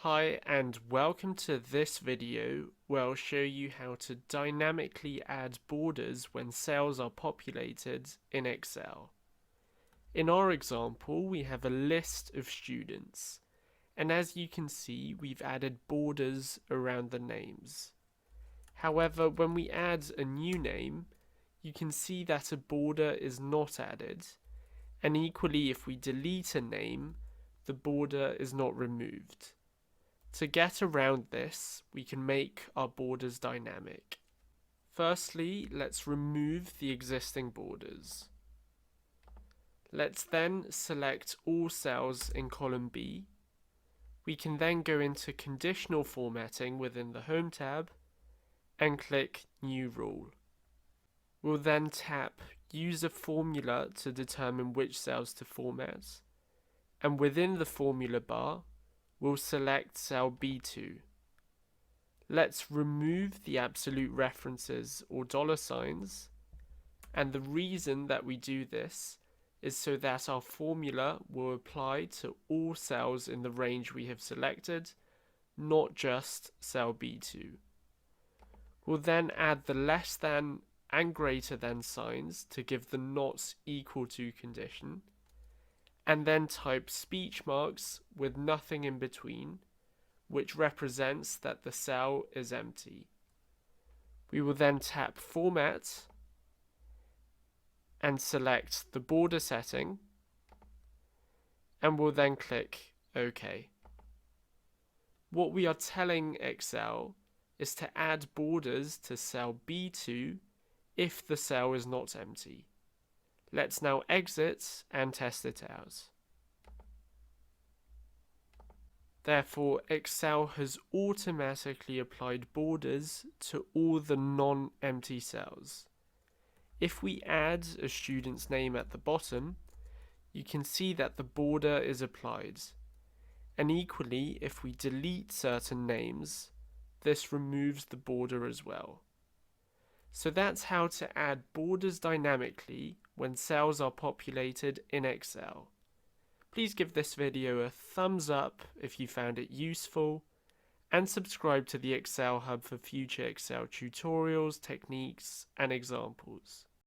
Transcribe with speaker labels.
Speaker 1: Hi and welcome to this video where I'll show you how to dynamically add borders when cells are populated in Excel. In our example, we have a list of students, and as you can see, we've added borders around the names. However, when we add a new name, you can see that a border is not added, and equally if we delete a name, the border is not removed. To get around this, we can make our borders dynamic. Firstly, let's remove the existing borders. Let's then select all cells in column B. We can then go into conditional formatting within the Home tab and click New Rule. We'll then tap Use a formula to determine which cells to format, and within the formula bar, we'll select cell B2. Let's remove the absolute references or $signs, and the reason that we do this is so that our formula will apply to all cells in the range we have selected, not just cell B2. We'll then add the less than and greater than signs to give the not equal to condition, and then type speech marks with nothing in between, which represents that the cell is empty. We will then tap Format and select the border setting, and we'll then click OK. What we are telling Excel is to add borders to cell B2 if the cell is not empty. Let's now exit and test it out. Therefore, Excel has automatically applied borders to all the non-empty cells. If we add a student's name at the bottom, you can see that the border is applied. And equally, if we delete certain names, this removes the border as well. So that's how to add borders dynamically when cells are populated in Excel. Please give this video a thumbs up if you found it useful, and subscribe to the Excel Hub for future Excel tutorials, techniques, and examples.